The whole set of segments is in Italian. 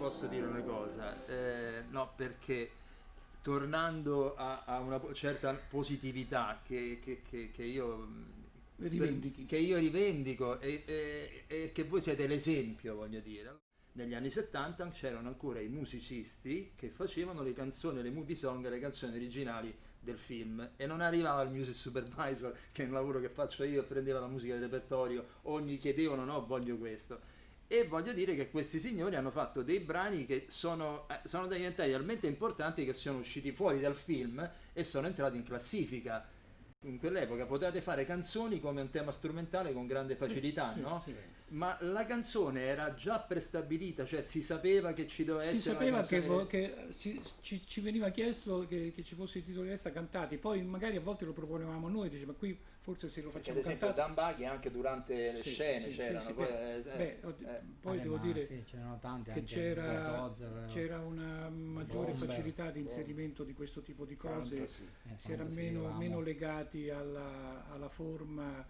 posso dire una cosa, no, perché tornando a una certa positività che io che io rivendico e che voi siete l'esempio, voglio dire. Negli anni 70 c'erano ancora i musicisti che facevano le canzoni, le movie song, le canzoni originali del film, e non arrivava il music supervisor, che è un lavoro che faccio io, e prendeva la musica del repertorio o gli chiedevano no, voglio questo. E voglio dire che questi signori hanno fatto dei brani che sono diventati talmente importanti che sono usciti fuori dal film e sono entrati in classifica. In quell'epoca potevate fare canzoni come un tema strumentale con grande facilità, sì, no? sì. Ma la canzone era già prestabilita, cioè si sapeva che ci doveva Si essere sapeva una canzone... che ci veniva chiesto che ci fosse i titoli resta cantati, poi magari a volte lo proponevamo noi, diceva ma qui forse se lo facciamo ad esempio cantato. Dan Baghi anche durante le scene c'erano. Poi devo dire sì, c'erano tanti, che anche c'era una maggiore facilità di inserimento di questo tipo di cose, si era meno legati alla forma,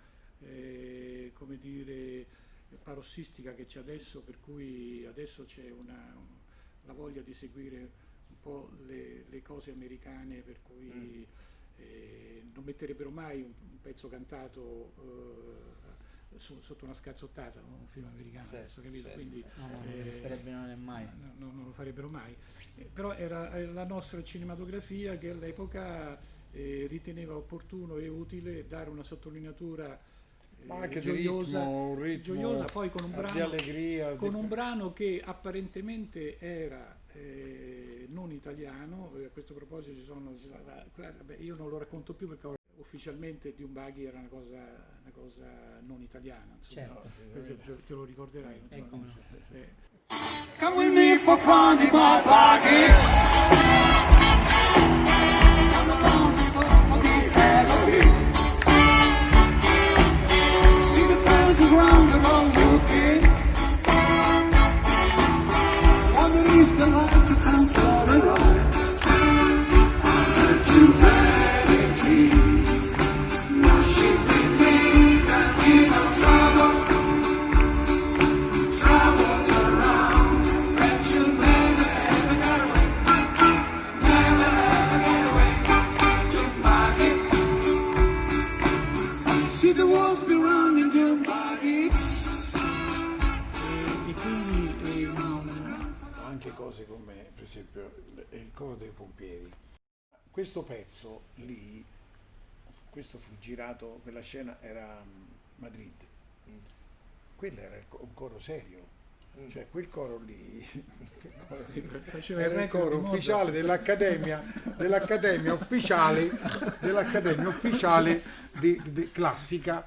come dire, parossistica che c'è adesso, per cui adesso c'è la voglia di seguire un po' le cose americane, per cui non metterebbero mai un pezzo cantato sotto una scazzottata, un film americano, adesso, capito? Quindi non mai. non lo farebbero mai. Però era la nostra cinematografia che all'epoca riteneva opportuno e utile dare una sottolineatura ma anche gioiosa, un ritmo gioiosa, poi con un brano di allegria, un brano che apparentemente era non italiano. A questo proposito io non lo racconto più perché ufficialmente Dune Buggy era una cosa non italiana, insomma. Certo. Te lo ricorderai, Come no. Come with me for fun in my pocket. See the friends around the road looking. Wonder if the light to come flooding on. Too bad she's with me and in no trouble. Troubles around, but you never ever got away. Never ever get away. Too bad. See the walls be running too bad. E quindi anche cose come per esempio il coro dei pompieri. Questo pezzo lì, questo fu girato, quella scena era Madrid, quello era un coro serio, cioè quel coro lì faceva era il record coro di moda. ufficiale dell'accademia ufficiale di classica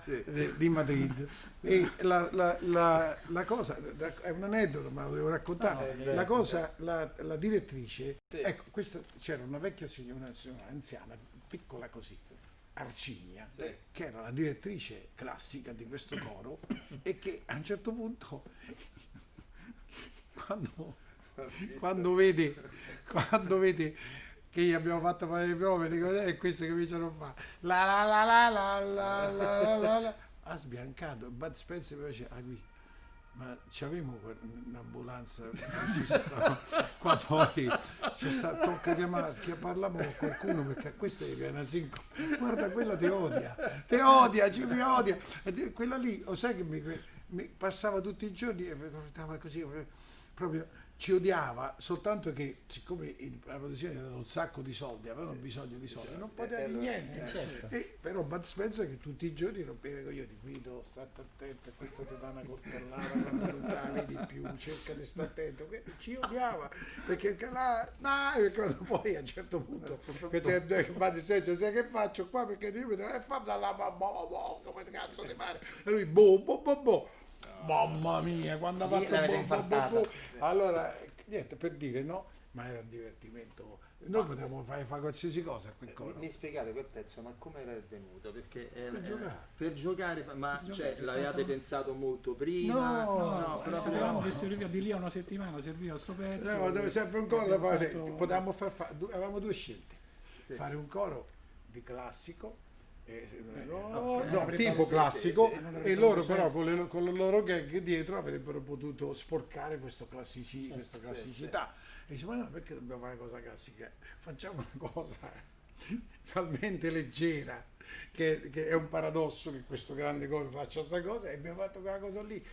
di Madrid. E la cosa è un aneddoto, ma lo devo raccontare. La cosa, la direttrice, ecco, questa c'era una vecchia signora, una signora anziana, piccola così, arcigna, che era la direttrice classica di questo coro, e che a un certo punto quando vede che gli abbiamo fatto fare le prove e queste che cominciano a fare la ha sbiancato. Bud Spencer mi dice qui, ma c'avevamo un'ambulanza qua fuori, tocca chiamare, parliamo con qualcuno perché a questo gli viene una sincope, guarda quella ti odia, mi odia, e quella lì, lo sai che mi passava tutti i giorni e mi portava così, proprio ci odiava, soltanto che siccome la produzione ha dato un sacco di soldi, avevano bisogno di soldi, non poteva di niente. Certo. Però Bud Spencer, che tutti i giorni rompeva i coglioni, Guido, state attento, questo ti dà una coltellata, non la vedi più, cerca di stare attento, ci odiava, perché poi a un certo punto Bud Spencer, sai che faccio qua, perché io mi devo fare come cazzo ti pare, e lui boh. Mamma mia, quando ha fatto allora niente, per dire, no, ma era un divertimento, noi potevamo fare qualsiasi cosa a quel coro. Mi spiegate quel pezzo, ma come era venuto? Perché Per giocare. Ma l'avevate pensato molto prima? No, sapevamo che serviva di lì a una settimana, serviva sto pezzo. No, deve sempre un coro da fare, potevamo avevamo due scelte, fare un coro di classico tipo classico, sì. e loro però con le loro gag dietro avrebbero potuto sporcare questa classicità. E dice, ma no, perché dobbiamo fare una cosa classica? Facciamo una cosa talmente leggera che è un paradosso che questo grande coro faccia sta cosa, e abbiamo fatto quella cosa lì.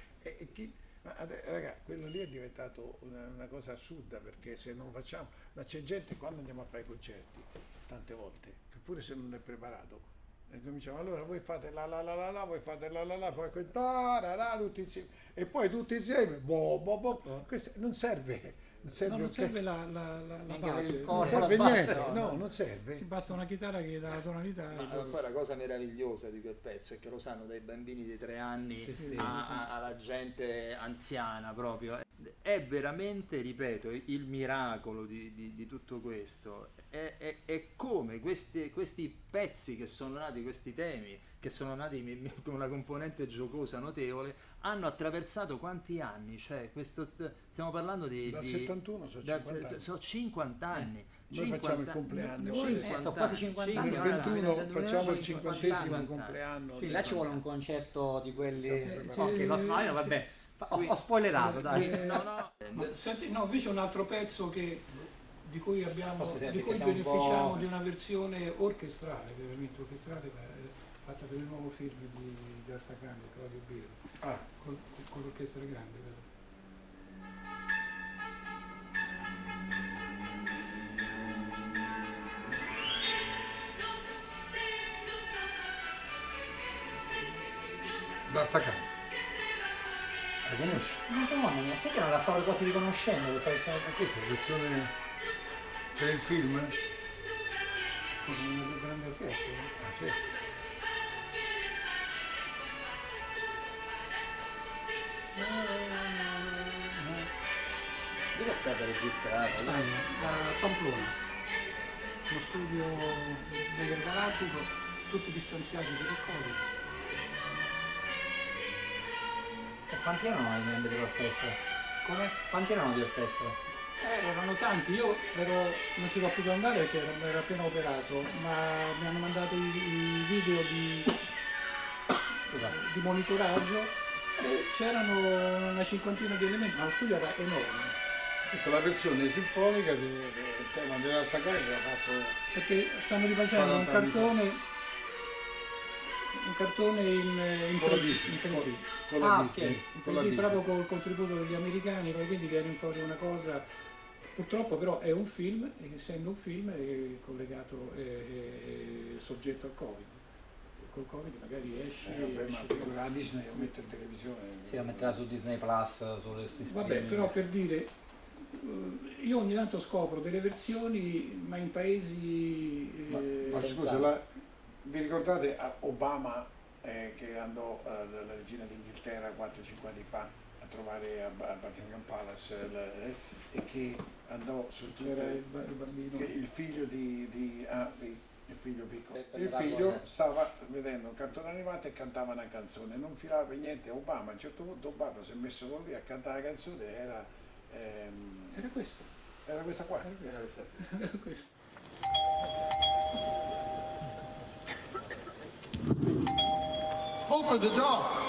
Raga, quello lì è diventato una cosa assurda, perché se non facciamo, ma c'è gente quando andiamo a fare i concerti tante volte che pure se non è preparato e cominciamo, allora voi fate voi fate poi tutti insieme, e poi tutti insieme questo non serve non serve la base, non serve niente, non serve. si basta una chitarra che dà la tonalità. Ma poi la cosa meravigliosa di quel pezzo è che lo sanno dai bambini di 3 anni alla gente anziana proprio. È veramente, ripeto, il miracolo di tutto questo è come questi pezzi che sono nati, questi temi che sono nati con una componente giocosa notevole, hanno attraversato quanti anni? Cioè, stiamo parlando dal 71 sono 50 anni. Noi facciamo il compleanno, sono quasi 50 anni. nel 21 facciamo il 50° compleanno. Quindi là ci vuole un concerto di quelli Sì, lo snoino, vabbè. Ho spoilerato, dai. No. Senti, no, invece un altro pezzo di cui Forse beneficiamo un po'... di una versione orchestrale, veramente orchestrale, fatta per il nuovo film di Artacan, Claudio Biro, con l'orchestra grande. Vero? D'Artacan, la conosci? Mamma mia, sai che non la stavo quasi riconoscendo questa Questa è la versione per il film? Con una grande orchestra. Sì. Dove è stata registrata? Spagna, da Pamplona, uno studio megagalactico, tutti distanziati per il Covid. E quanti erano i membri dell'orchestra? Come? Quanti erano di orchestra? Erano tanti, io non ci sono potuto andare perché ero appena operato, ma mi hanno mandato i video di monitoraggio e c'erano una cinquantina di elementi, ma lo studio era enorme. Questa è la versione sinfonica del tema dell'Artacan che ha fatto, Perché stanno rifacendo un 40 anni cartone in con la 3D, Disney. in 3D. con la Disney, In con la 3D Disney. proprio col contributo degli americani, quindi viene fuori una cosa, purtroppo però è un film, e essendo un film è collegato, è soggetto al Covid. Col Covid magari esce, Ma la Disney lo mette in televisione. Si la metterà su Disney Plus, sulle Vabbè, però per dire, io ogni tanto scopro delle versioni, ma in paesi... Ma scusa, vi ricordate Obama che andò dalla regina d'Inghilterra 4-5 anni fa a trovare a Buckingham Palace e che andò su c'era il bambino... il figlio il figlio piccolo. Il figlio stava vedendo un cartone animato e cantava una canzone, non filava per niente Obama. A un certo punto Obama si è messo con lui a cantare la canzone, era questo. era questa qua. Era questo. Open the door.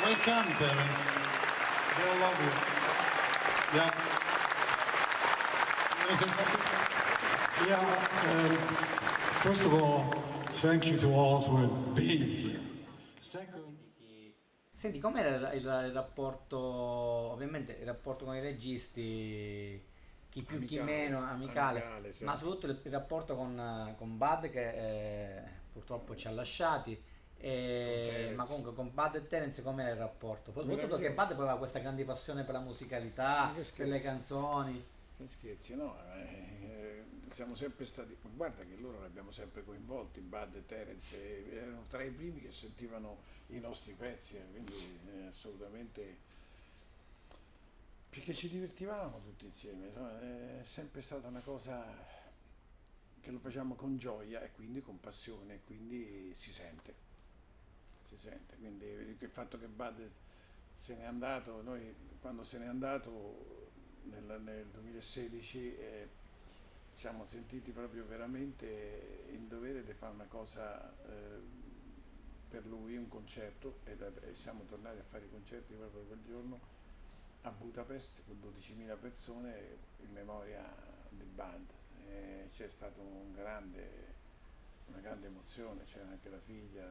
Welcome, parents. They'll love you. Yeah. You wanna say something? Yeah, first of all, thank you to all for being here. Second, Senti, com'era il rapporto, ovviamente il rapporto con i registi, chi più chi meno, amicale, sì. ma soprattutto il rapporto con Bud che purtroppo ci ha lasciati, ma comunque con Bud e Terence com'era il rapporto? Soprattutto che Bud poi aveva questa grande passione per la musicalità, per le canzoni. Che scherzi, no? Siamo sempre stati, guarda che loro li abbiamo sempre coinvolti, Bud e Terence, erano tra i primi che sentivano i nostri pezzi, quindi assolutamente, perché ci divertivamo tutti insieme, insomma, è sempre stata una cosa che lo facciamo con gioia e quindi con passione, e quindi si sente, quindi il fatto che Bud se n'è andato, noi quando se n'è andato nel 2016 siamo sentiti proprio veramente in dovere di fare una cosa per lui, un concerto, e siamo tornati a fare i concerti proprio quel giorno a Budapest con 12.000 persone in memoria di Bud. C'è stata una grande emozione, c'era anche la figlia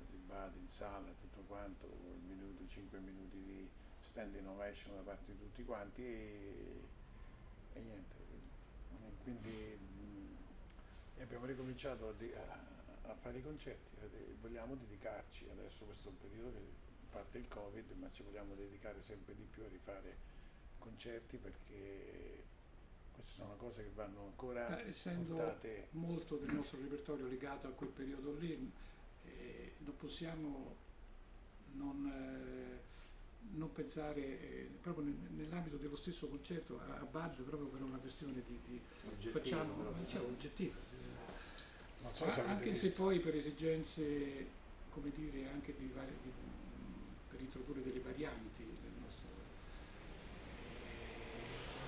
di Bud in sala, tutto quanto, 5 minuti di standing ovation da parte di tutti quanti e niente. Quindi abbiamo ricominciato a fare i concerti, vogliamo dedicarci adesso, questo è un periodo che parte il Covid, ma ci vogliamo dedicare sempre di più a rifare concerti, perché queste sono cose che vanno ancora essendo portate. Molto del nostro repertorio legato a quel periodo lì, non possiamo non pensare proprio nell'ambito dello stesso concerto a Bud, proprio per una questione di facciamo oggettiva, Non so se anche se poi per esigenze, come dire, anche per introdurre delle varianti nel nostro.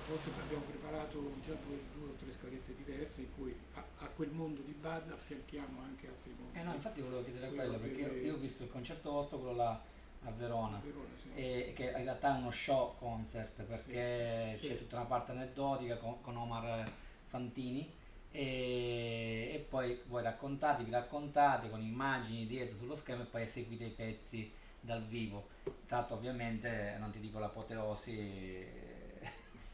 A volte abbiamo preparato già due o tre scalette diverse in cui a quel mondo di Bud affianchiamo anche altri mondi. No, infatti volevo chiedere quello, perché io ho visto il concerto vostro, quello là a Verona, Sì. e che in realtà è uno show concert, perché c'è tutta una parte aneddotica con Omar Fantini, e poi voi vi raccontate con immagini dietro sullo schermo e poi eseguite i pezzi dal vivo. Tra l'altro ovviamente non ti dico l'apoteosi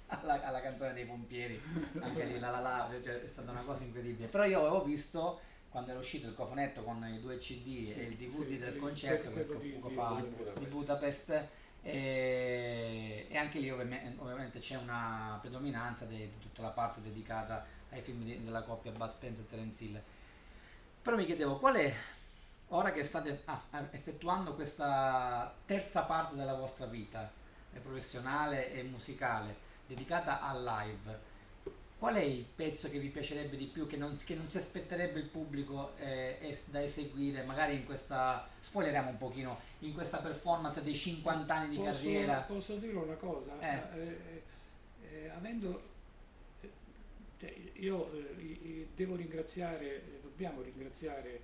alla canzone dei pompieri, anche lì cioè, è stata una cosa incredibile. Però io avevo visto quando era uscito il cofanetto con i 2 CD e il DVD del concerto di Budapest, e anche lì ovviamente c'è una predominanza di tutta la parte dedicata ai film della coppia Bud Spencer e Terence Hill. Però mi chiedevo, qual è, ora che state effettuando questa terza parte della vostra vita professionale e musicale dedicata al live, qual è il pezzo che vi piacerebbe di più, che non si aspetterebbe il pubblico da eseguire, magari in questa, spoileriamo un pochino, in questa performance dei 50 anni di carriera? Posso dire una cosa? Dobbiamo ringraziare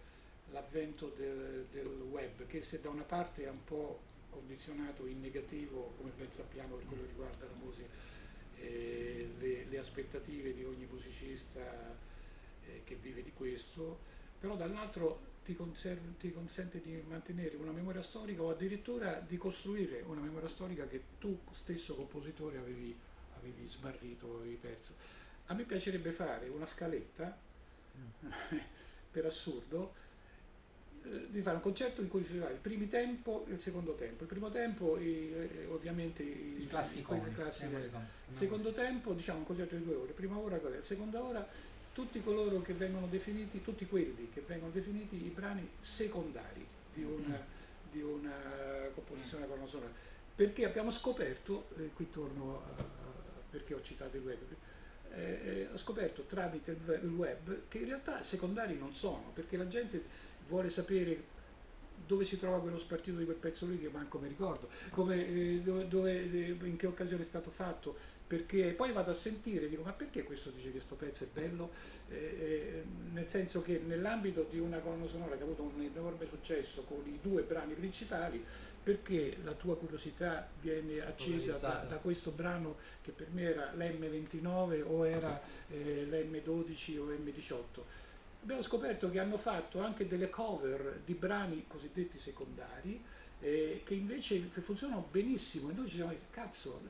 l'avvento del web, che se da una parte è un po' condizionato in negativo, come ben sappiamo per quello che riguarda la musica, le aspettative di ogni musicista che vive di questo, però dall'altro ti consente di mantenere una memoria storica, o addirittura di costruire una memoria storica che tu stesso compositore avevi smarrito, avevi perso. A me piacerebbe fare una scaletta per assurdo, di fare un concerto in cui si fa il primo tempo e il secondo tempo. Il primo tempo ovviamente il classico, il secondo tempo, diciamo, un concerto di 2 ore, prima ora, seconda ora, tutti quelli che vengono definiti i brani secondari di una composizione colonna sonora, perché abbiamo scoperto, qui torno perché ho citato il web, ho scoperto tramite il web che in realtà secondari non sono, perché la gente vuole sapere dove si trova quello spartito di quel pezzo lì, che manco mi ricordo, in che occasione è stato fatto, perché poi vado a sentire e dico: ma perché questo dice che questo pezzo è bello? Nel senso che nell'ambito di una colonna sonora che ha avuto un enorme successo con i 2 brani principali, perché la tua curiosità viene accesa da questo brano che per me era l'M29 o era l'M12 o M18. Abbiamo scoperto che hanno fatto anche delle cover di brani cosiddetti secondari, che invece funzionano benissimo, e noi ci siamo detti: cazzo,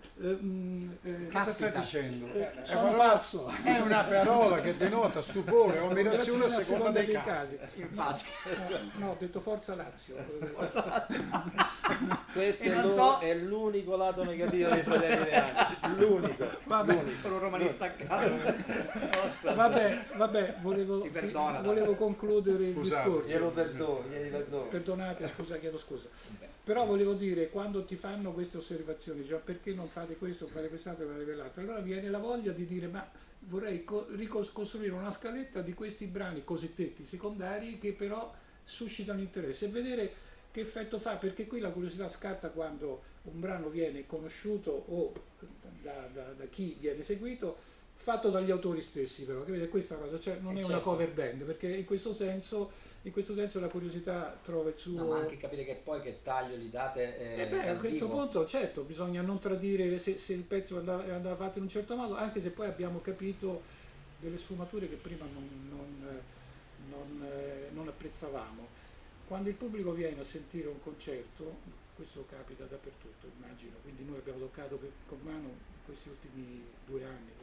Cosa stai dicendo? sono pazzo! È una parola che denota stupore o ammirazione a seconda dei casi. Infatti. No, ho detto forza Lazio. Questo è l'unico lato negativo dei Fratelli Neanti, l'unico. Per un romanista a casa. Vabbè, volevo concludere il discorso. Glieli perdono. Perdonate, chiedo scusa. Però volevo dire, quando ti fanno queste osservazioni, cioè perché non fate questo, fate quest'altro, fate quell'altro, allora viene la voglia di dire ma vorrei ricostruire una scaletta di questi brani cosiddetti secondari che però suscitano interesse e vedere che effetto fa, perché qui la curiosità scatta quando un brano viene conosciuto o da chi viene seguito, fatto dagli autori stessi però, che vede questa cosa, cioè non è una cover band, perché in questo senso la curiosità trova il suo... No, ma anche capire che poi che taglio gli date a questo punto certo bisogna non tradire se il pezzo andava fatto in un certo modo, anche se poi abbiamo capito delle sfumature che prima non apprezzavamo. Quando il pubblico viene a sentire un concerto, questo capita dappertutto immagino, quindi noi abbiamo toccato con mano in questi ultimi 2 anni,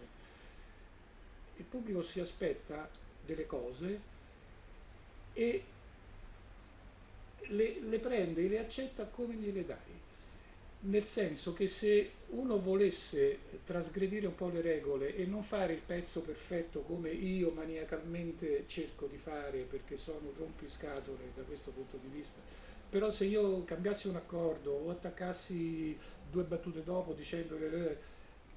il pubblico si aspetta delle cose e le prende e le accetta come gliele dai, nel senso che se uno volesse trasgredire un po' le regole e non fare il pezzo perfetto come io maniacalmente cerco di fare perché sono un rompiscatole da questo punto di vista, però se io cambiassi un accordo o attaccassi 2 battute dopo dicendo che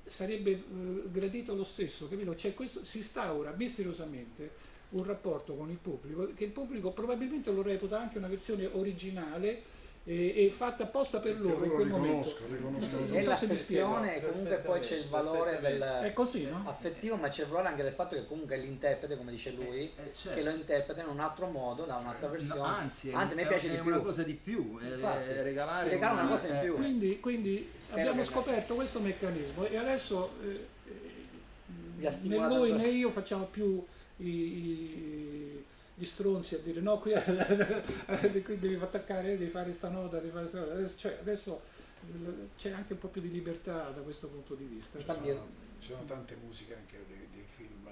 sarebbe gradito lo stesso, capito? Cioè questo si instaura misteriosamente un rapporto con il pubblico che il pubblico probabilmente lo reputa anche una versione originale e fatta apposta per loro in quel momento. È l'affezione e comunque poi c'è il valore del è così, no? affettivo, ma c'è il valore anche del fatto che comunque l'interprete, come dice lui, certo. che lo interpreta in un altro modo, da un'altra versione. No, anzi mi piace di più. È una cosa di più, regalare una cosa in più. Quindi abbiamo scoperto questo meccanismo e adesso né noi lui né io facciamo più gli stronzi a dire no, qui devi attaccare, devi fare sta nota, devi fare sta nota. Adesso c'è anche un po' più di libertà da questo punto di vista. Ci sono tante musiche anche dei film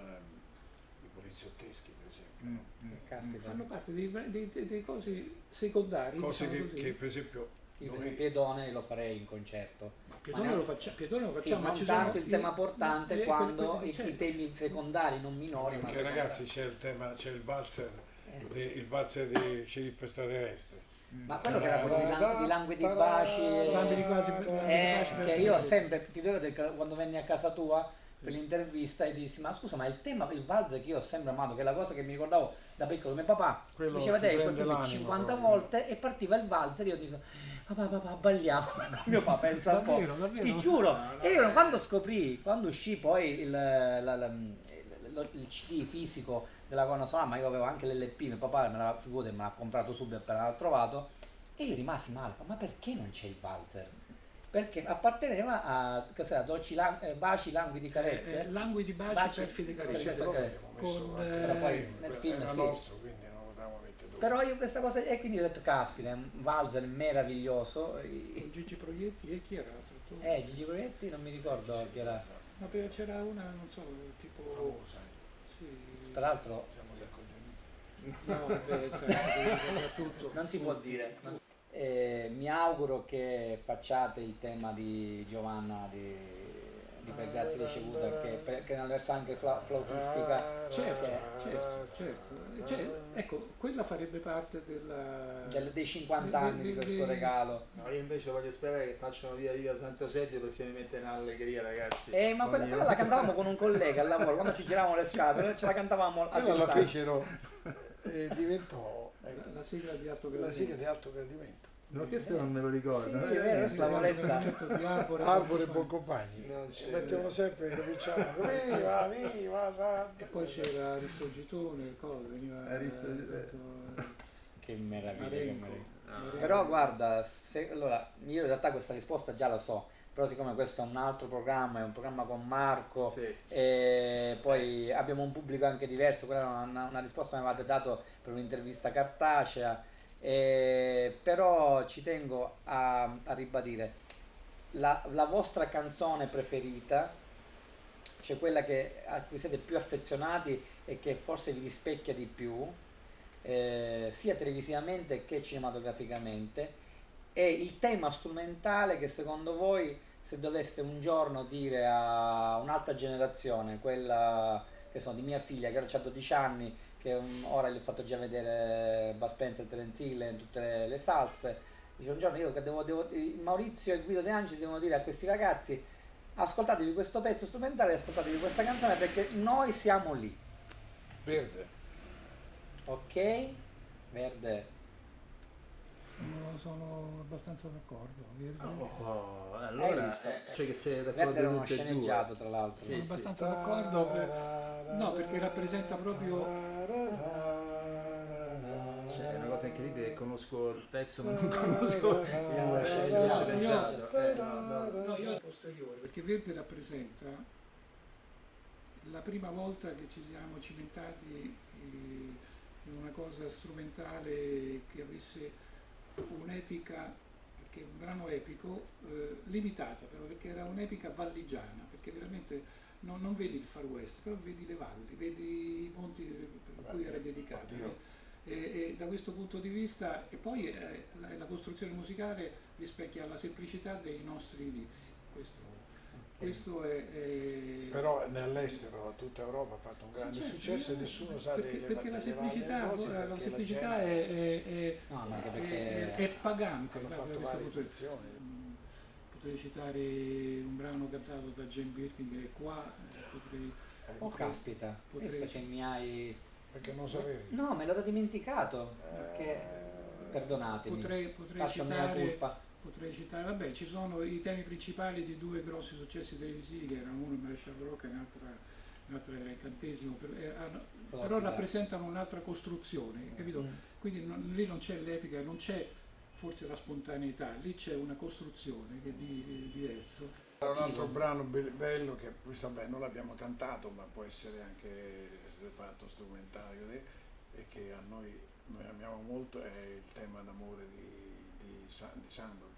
di poliziotteschi, per esempio. Fanno parte dei cose secondarie. Cose che per esempio Piedone lo farei in concerto. Piedone lo facciamo, sì, ma non tanto il tema portante quando i temi secondari, non minori. Perché ragazzi c'è il valzer, il valzer di Sceriffo Extraterrestre. Ma quello che era quello di Languidi Baci, che io ho sempre, ti ricordo che quando venni a casa tua per l'intervista e dissi ma scusa, ma il valzer che io ho sempre amato, che è la cosa che mi ricordavo da piccolo, mio papà diceva te quel film 50 volte e partiva il valzer e io dico papà balliamo, mio papà pensa un po', ti giuro, e io quando uscì poi il CD fisico della colonna sonora, ma io avevo anche l'LP, mio papà me l'ha comprato subito appena l'ha trovato e io rimasi male, ma perché non c'è il valzer? Perché apparteneva a Dolci Baci, Languidi Carezze, Languidi Baci, Perfide Carezze, poi nel film era sì. nostro, quindi non lo potevamo mettere dove. Però io questa cosa, e quindi ho detto caspita, è un valzer meraviglioso. Con Gigi Proietti e chi era? Gigi Proietti non mi ricordo chi era. Ma c'era una, non so, tipo Famosa. sì. Tra l'altro No, vabbè, tutto. non si può dire. Mi auguro che facciate il tema di Giovanna di Per Grazia Ricevuta, che nella versione anche flautistica. Certo. Cioè, ecco, quella farebbe parte dei 50 anni di questo regalo. No, io invece voglio sperare che facciano via Santo Sergio perché mi mette in allegria, ragazzi. Ma quella la cantavamo con un collega al lavoro, quando ci giravamo le scatole, ce la cantavamo a la fecero e diventò la sigla di alto gradimento. No, questo non me lo ricordo. Sì, è vero, la voletta di Arbore e Boncompagni. Mettevano sempre, cominciavano viva Santo. E poi c'era Aristogitone, veniva che meraviglia, Marenco. Però guarda, allora io in realtà questa risposta già la so, però siccome questo è un altro programma, è un programma con Marco, sì. E poi abbiamo un pubblico anche diverso, quella era una risposta che mi avevate dato per un'intervista cartacea, però ci tengo a ribadire la vostra canzone preferita, cioè quella a cui siete più affezionati e che forse vi rispecchia di più, sia televisivamente che cinematograficamente, e il tema strumentale che secondo voi, se doveste un giorno dire a un'altra generazione, quella che sono di mia figlia che ora ha 12 anni, che ora gli ho fatto già vedere Bud Spencer e Terence Hill in tutte le salse, Dice un giorno io che Maurizio e Guido De Angelis devono dire a questi ragazzi: ascoltatevi questo pezzo strumentale, ascoltatevi questa canzone perché noi siamo lì. Verde. Ok? Verde. Sono abbastanza d'accordo. Allora, cioè che sei d'accordo Verde era uno tutti e due. sceneggiato, tra l'altro. Sono Sì, abbastanza d'accordo. No, perché rappresenta proprio. Cioè, è una cosa incredibile, conosco il pezzo ma non conosco il sceneggiato. sceneggiato. No, io posteriore, perché Verde rappresenta la prima volta che ci siamo cimentati in una cosa strumentale che avesse un'epica, perché è un brano epico, limitata però, perché era un'epica valligiana, perché veramente non vedi il Far West, però vedi le valli, vedi i monti per cui era dedicato. E da questo punto di vista, e poi la costruzione musicale rispecchia la semplicità dei nostri inizi. Questo è. Però all'estero tutta Europa ha fatto un grande successo e nessuno sa perché la semplicità, è pagante da questo punto di vista. Potrei citare un brano cantato da Jane Birkin che è qua. Caspita, questo che mi hai. Perché non sapevi? No, me l'ero dimenticato. Perché perdonatemi. Potrei citare, vabbè, ci sono i temi principali di due grossi successi televisivi, che erano uno Marshall Rock e l'altro era Incantesimo, però rappresentano un'altra costruzione, capito? Quindi lì non c'è l'epica, non c'è forse la spontaneità, lì c'è una costruzione che è diverso. Un altro brano bello che vabbè, non l'abbiamo cantato, ma può essere anche fatto strumentale, e che a noi amiamo molto, è il tema d'amore di Sandokan.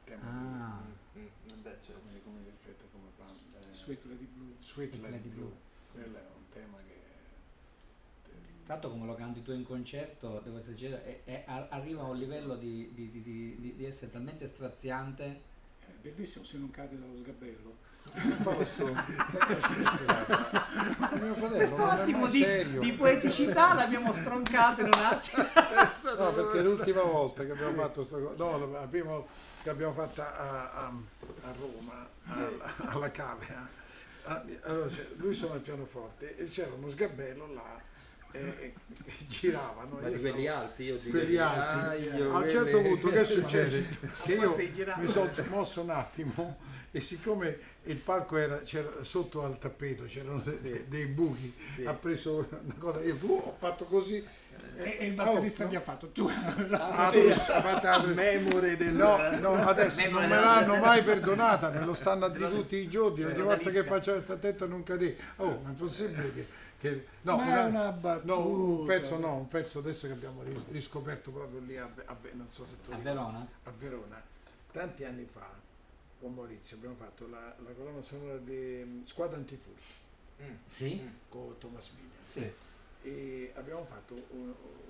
Beh, certo. Come rispetta come fa? Sweet Lady Blue. Sweet Lady Blue. Quello è un tema che. Tra l'altro, come lo canti tu in concerto, devo essere arriva a un livello di essere talmente straziante. È bellissimo se non cade dallo sgabello. Questo attimo di poeticità l'abbiamo stroncato in un attimo. No, perché l'ultima volta che abbiamo fatto la prima volta che abbiamo fatto a Roma, alla Cavea, allora, lui suona il pianoforte e c'era uno sgabello là e giravano. Ma di quelli alti, io dico. Quelli alti. A un certo punto che succede? Che io mi sono mosso un attimo e siccome il palco c'era sotto al tappeto, c'erano dei buchi, ha preso una cosa, io ho fatto così. E il batterista gli ha fatto tu. Memore del. No, adesso non me l'hanno mai perdonata, me lo stanno a dire tutti i giorni, ogni volta che faccio questa testa non cadere. Oh, ma è possibile che no, un pezzo adesso che abbiamo riscoperto proprio lì non so se tu a Verona? A Verona, tanti anni fa, con Maurizio abbiamo fatto la colonna sonora di Squadra Antifurto. Sì? Con Thomas Migna. Sì. E abbiamo fatto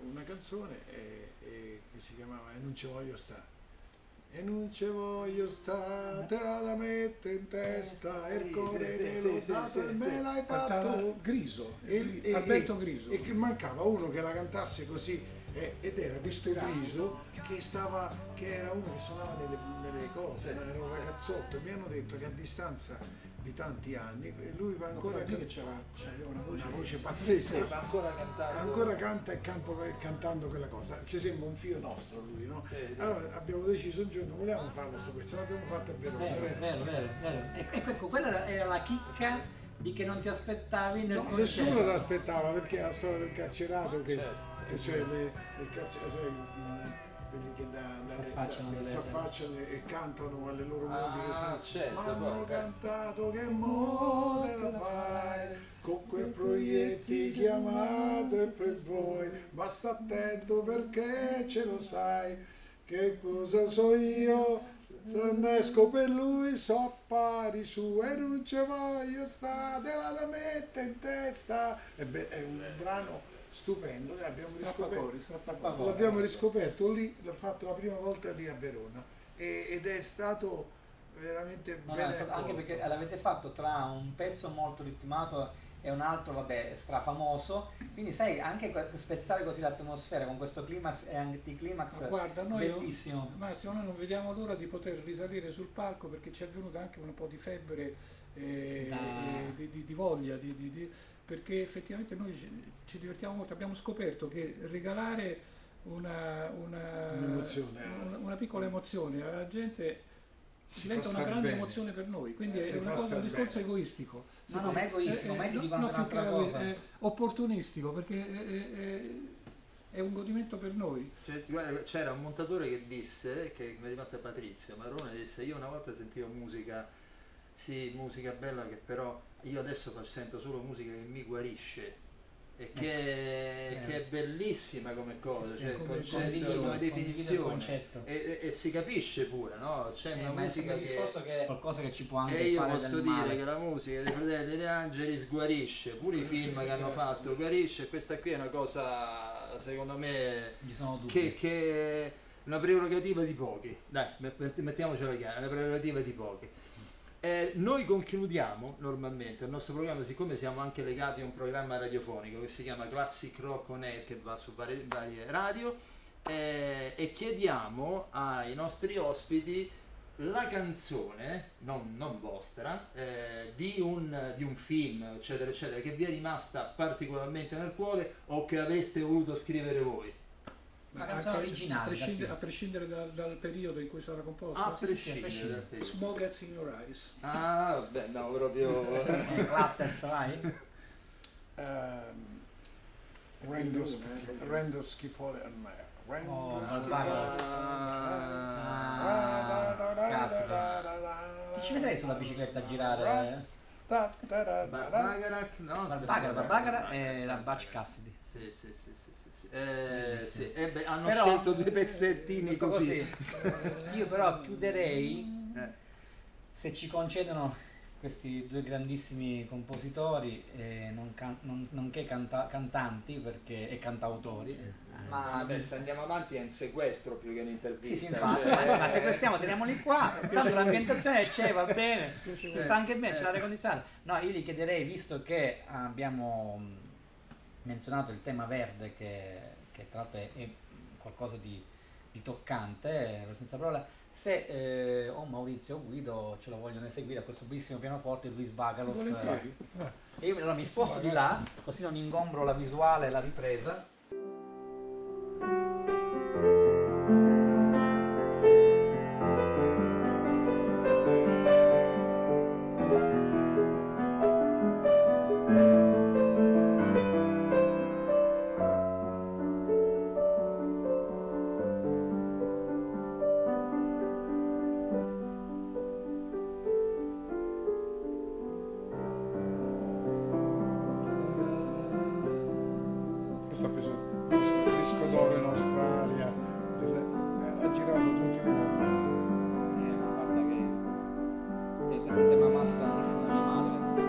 una canzone che si chiamava E non ci voglio sta. E non ci voglio sta, te la metto in testa, il cuore dello dato e me l'hai fatto. Griso, Alberto Griso. E che mancava uno che la cantasse così, ed era questo Griso che era uno che suonava nelle cose, era un ragazzotto. Mi hanno detto che a distanza di tanti anni lui va ancora c'aveva una voce pazzesca, va ancora canta e cantando quella cosa, ci sembra un figlio nostro lui, no? Allora abbiamo deciso un giorno, volevamo farlo su questo, l'abbiamo fatto a Verona. Vero. Ecco, quella era la chicca di che non ti aspettavi nel concerto. Nessuno lo aspettava, perché la storia del carcerato che cioè quelli che si affacciano e cantano alle loro musiche, ma hanno cantato che modo la fai con quel proiettile chiamato e Playboy, ma sta attento perché ce lo sai che cosa so io, se ne esco per lui so affari su e non ci voglio stare, la mette in testa. È un brano stupendo, l'abbiamo riscoperto lì, l'ho fatto la prima volta lì a Verona ed è stato veramente bello. Anche perché l'avete fatto tra un pezzo molto ritmato e un altro vabbè strafamoso, quindi sai anche spezzare così l'atmosfera con questo climax e anticlimax. Guarda, noi bellissimo. Massimo, noi non vediamo l'ora di poter risalire sul palco, perché ci è venuta anche un po' di febbre, di voglia, perché effettivamente noi ci divertiamo molto. Abbiamo scoperto che regalare una piccola emozione alla gente diventa una grande emozione per noi, quindi è un discorso egoistico. No, ma è egoistico, ma ti dicono un'altra cosa. È opportunistico, perché è un godimento per noi. C'era un montatore che disse, che mi è rimasto Patrizio Marrone, disse: io una volta sentivo musica bella, che però io adesso sento solo musica che mi guarisce, e che è bellissima come cosa, cioè come definizione, e si capisce pure, no? C'è una musica che è qualcosa che ci può anche e io fare posso del dire male. che la musica dei Fratelli De Angelis guarisce, pure i film che hanno fatto guarisce, e questa qui è una cosa, secondo me, che è una prerogativa di pochi, dai, mettiamocela chiara, è una prerogativa di pochi. Noi concludiamo normalmente il nostro programma, siccome siamo anche legati a un programma radiofonico che si chiama Classic Rock On Air, che va su varie radio, e chiediamo ai nostri ospiti la canzone, non vostra, di un film, eccetera eccetera, che vi è rimasta particolarmente nel cuore o che avreste voluto scrivere voi. Una canzone originale, a prescindere dal periodo in cui sarà composta. A prescindere dal periodo. Smoke Gets in Your Eyes. Ah, vabbè, no, proprio Clatters, vai. Rendo schifole a me. Ti ci vedrei sulla bicicletta a girare? Barbagara, no? Barbagara e la Butch Cassidy. Sì. Hanno scelto due pezzettini così. Io però chiuderei, se ci concedono questi due grandissimi compositori, nonché cantanti e cantautori. Ma adesso andiamo avanti, è un sequestro più che un'intervista. Sì, infatti, ma sequestriamo, teniamoli qua, tanto l'ambientazione c'è, va bene, si sta anche bene, c'è l'aria condizionata. No, io gli chiederei, visto che abbiamo menzionato il tema verde, che tra l'altro è qualcosa di toccante, per senza parola, se o Maurizio o Guido ce lo vogliono eseguire a questo bellissimo pianoforte, Luis Bakalov. E io allora mi sposto di là, così non ingombro la visuale e la ripresa. Questo ha preso un disco d'oro in Australia, ha girato tutto il mondo. Ma guarda che questo è un tema amato tantissimo da mia madre,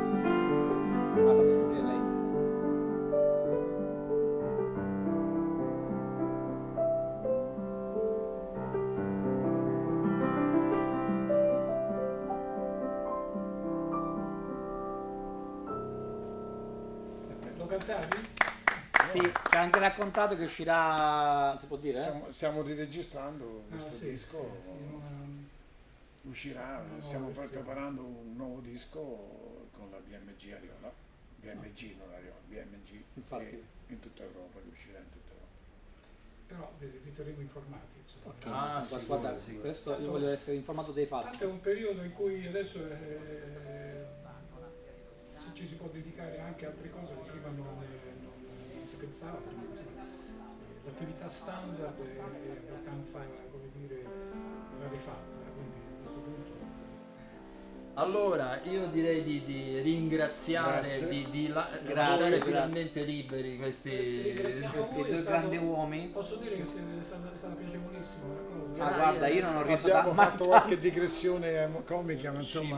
me l'ha fatto scoprire lei. Lo cantavi? Sì, ci ha anche raccontato che uscirà, si può dire? Stiamo riregistrando questo sì, disco, sì. uscirà, stiamo preparando un nuovo disco con la BMG Ariola, BMG non Ariola, BMG, Infatti. in tutta Europa, riuscirà in tutta Europa. Però vi terremo informati. Ok, guarda, sì, questo io voglio essere informato dei fatti. Tanto è un periodo in cui adesso ci si può dedicare anche a altre cose che prima non si pensava, perché insomma, l'attività standard è abbastanza, come dire, rarefatta, quindi a questo punto. Allora, io direi di ringraziare, di lasciare finalmente liberi questi due grandi uomini. Posso dire che è stata piacevolissima la cosa. Guarda, io non ho riso Abbiamo tanto. fatto qualche digressione comica, ma insomma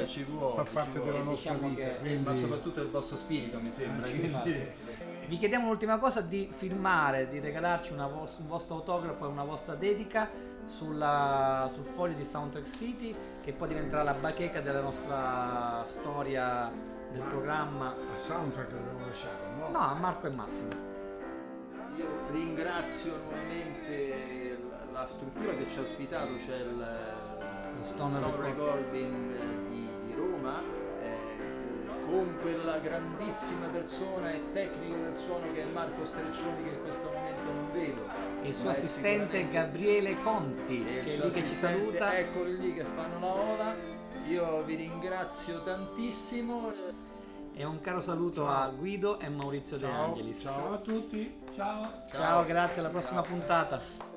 ci vuole, fa parte della nostra Diciamo vita. che- Quindi... ma soprattutto il vostro spirito, mi sembra. sì, quindi- infatti. Vi chiediamo un'ultima cosa, di firmare, di regalarci un vostro autografo e una vostra dedica sul foglio di Soundtrack City, che poi diventerà la bacheca della nostra storia del programma. A soundtrack abbiamo lasciato, no? No, a Marco e Massimo. Io ringrazio nuovamente la struttura che ci ha ospitato, c'è lo Stone Recording di Roma, con quella grandissima persona e tecnico del suono che è Marco Streccioni, che in questo momento non vedo. E il suo assistente Gabriele Conti, che è lì che ci saluta. Eccoli lì che fanno la ola. Io vi ringrazio tantissimo. E un caro saluto a Guido e Maurizio De Angelis. Ciao a tutti, ciao. Ciao, grazie, alla prossima puntata.